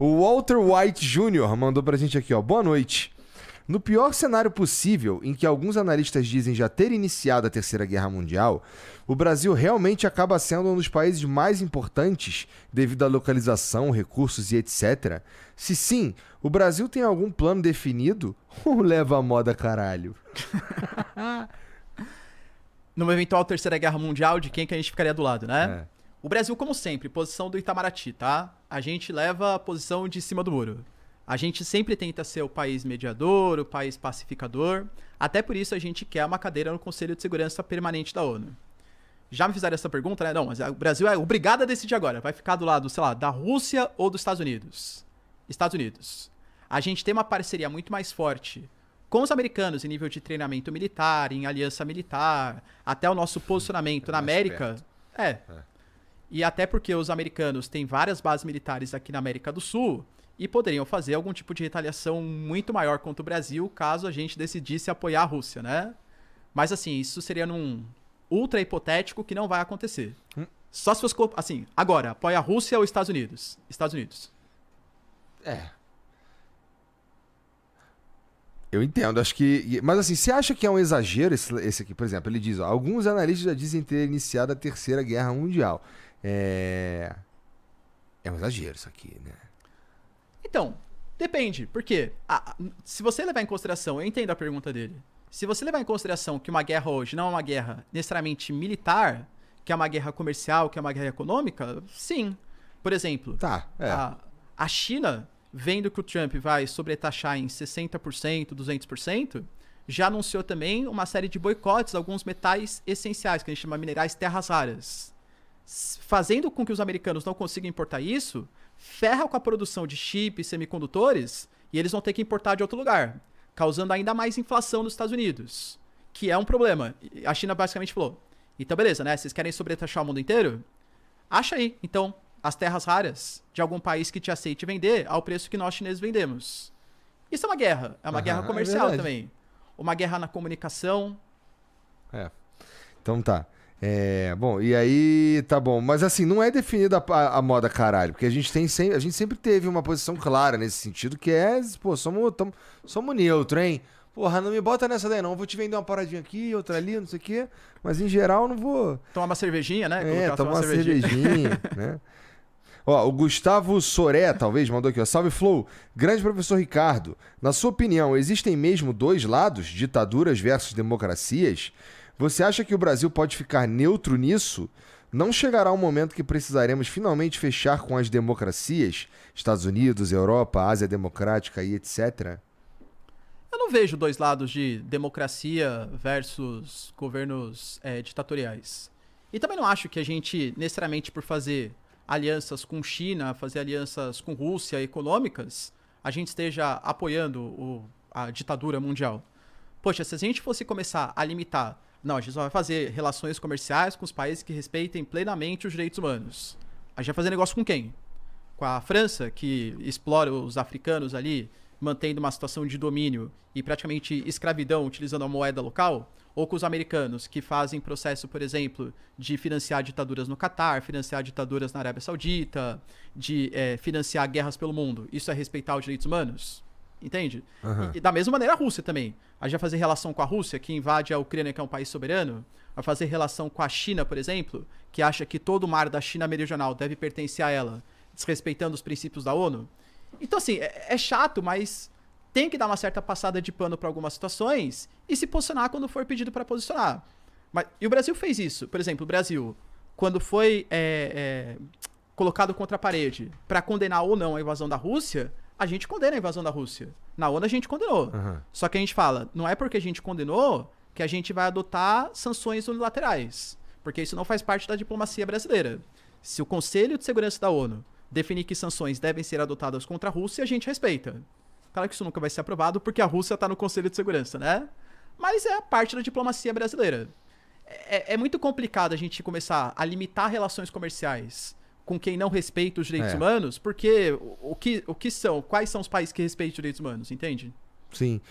O Walter White Jr. mandou pra gente aqui, ó. Boa noite. No pior cenário possível, em que alguns analistas dizem já ter iniciado a Terceira Guerra Mundial, o Brasil realmente acaba sendo um dos países mais importantes devido à localização, recursos e etc. Se sim, o Brasil tem algum plano definido ou leva a moda caralho? Numa eventual Terceira Guerra Mundial, de quem que a gente ficaria do lado, né? É. O Brasil, como sempre, posição do Itamaraty, tá? A gente leva a posição de cima do muro. A gente sempre tenta ser o país mediador, o país pacificador. Até por isso a gente quer uma cadeira no Conselho de Segurança Permanente da ONU. Já me fizeram essa pergunta, né? Não, mas o Brasil é obrigado a decidir agora. Vai ficar do lado, sei lá, da Rússia ou dos Estados Unidos? Estados Unidos. A gente tem uma parceria muito mais forte com os americanos em nível de treinamento militar, em aliança militar, até o nosso posicionamento na América. E até porque os americanos têm várias bases militares aqui na América do Sul e poderiam fazer algum tipo de retaliação muito maior contra o Brasil caso a gente decidisse apoiar a Rússia, né? Mas assim, isso seria num ultra hipotético que não vai acontecer. Só se fosse assim, agora, apoia a Rússia ou Estados Unidos? Estados Unidos. Eu entendo, acho que... Mas assim, você acha que é um exagero esse aqui? Por exemplo, ele diz, ó, alguns analistas já dizem ter iniciado a Terceira Guerra Mundial. É um exagero isso aqui, né? Então, depende. Por quê? Se você levar em consideração, eu entendo a pergunta dele. Se você levar em consideração que uma guerra hoje não é uma guerra necessariamente militar, que é uma guerra comercial, que é uma guerra econômica, sim. Por exemplo, a China, vendo que o Trump vai sobretaxar em 60%, 200%, já anunciou também uma série de boicotes a alguns metais essenciais, que a gente chama de minerais terras raras. Fazendo com que os americanos não consigam importar isso, ferra com a produção de chips, semicondutores, e eles vão ter que importar de outro lugar, causando ainda mais inflação nos Estados Unidos, que é um problema. A China basicamente falou, então beleza, né? Vocês querem sobretaxar o mundo inteiro? Acha aí, então, as terras raras de algum país que te aceite vender ao preço que nós chineses vendemos. Isso é uma guerra. É uma guerra comercial também. Uma guerra na comunicação. Então tá. Bom, e aí tá bom. Mas assim, não é definida a moda caralho, porque a gente sempre teve uma posição clara nesse sentido, que é, pô, somos neutro, hein? Porra, não me bota nessa daí não. Vou te vender uma paradinha aqui, outra ali, não sei o quê. Mas em geral não vou... Tomar uma cervejinha, né? Tomar uma cervejinha, né? Ó, o Gustavo Soré, talvez, mandou aqui, ó. Salve, Flow. Grande professor Ricardo. Na sua opinião, existem mesmo dois lados, ditaduras versus democracias? Você acha que o Brasil pode ficar neutro nisso? Não chegará um momento que precisaremos finalmente fechar com as democracias? Estados Unidos, Europa, Ásia Democrática e etc.? Eu não vejo dois lados de democracia versus governos ditatoriais. E também não acho que a gente, necessariamente por fazer alianças com China, fazer alianças com Rússia econômicas, a gente esteja apoiando a ditadura mundial. Poxa, se a gente fosse começar a limitar... Não, a gente só vai fazer relações comerciais com os países que respeitem plenamente os direitos humanos. A gente vai fazer negócio com quem? Com a França, que explora os africanos ali, mantendo uma situação de domínio e praticamente escravidão, utilizando a moeda local? Ou com os americanos, que fazem processo, por exemplo, de financiar ditaduras no Catar, financiar ditaduras na Arábia Saudita, de financiar guerras pelo mundo? Isso é respeitar os direitos humanos? Entende? E da mesma maneira a Rússia também. A gente vai fazer relação com a Rússia, que invade a Ucrânia, que é um país soberano. Vai fazer relação com a China, por exemplo, que acha que todo o mar da China meridional deve pertencer a ela, desrespeitando os princípios da ONU. Então, assim, é chato, mas tem que dar uma certa passada de pano para algumas situações e se posicionar quando for pedido para posicionar. E o Brasil fez isso. Por exemplo, o Brasil, quando foi colocado contra a parede para condenar ou não a invasão da Rússia, a gente condena a invasão da Rússia. Na ONU a gente condenou. Só que a gente fala, não é porque a gente condenou que a gente vai adotar sanções unilaterais. Porque isso não faz parte da diplomacia brasileira. Se o Conselho de Segurança da ONU definir que sanções devem ser adotadas contra a Rússia, a gente respeita. Claro que isso nunca vai ser aprovado porque a Rússia está no Conselho de Segurança, né? Mas é parte da diplomacia brasileira. É muito complicado a gente começar a limitar relações comerciais com quem não respeita os direitos humanos, porque quais são os países que respeitam os direitos humanos, entende? Sim.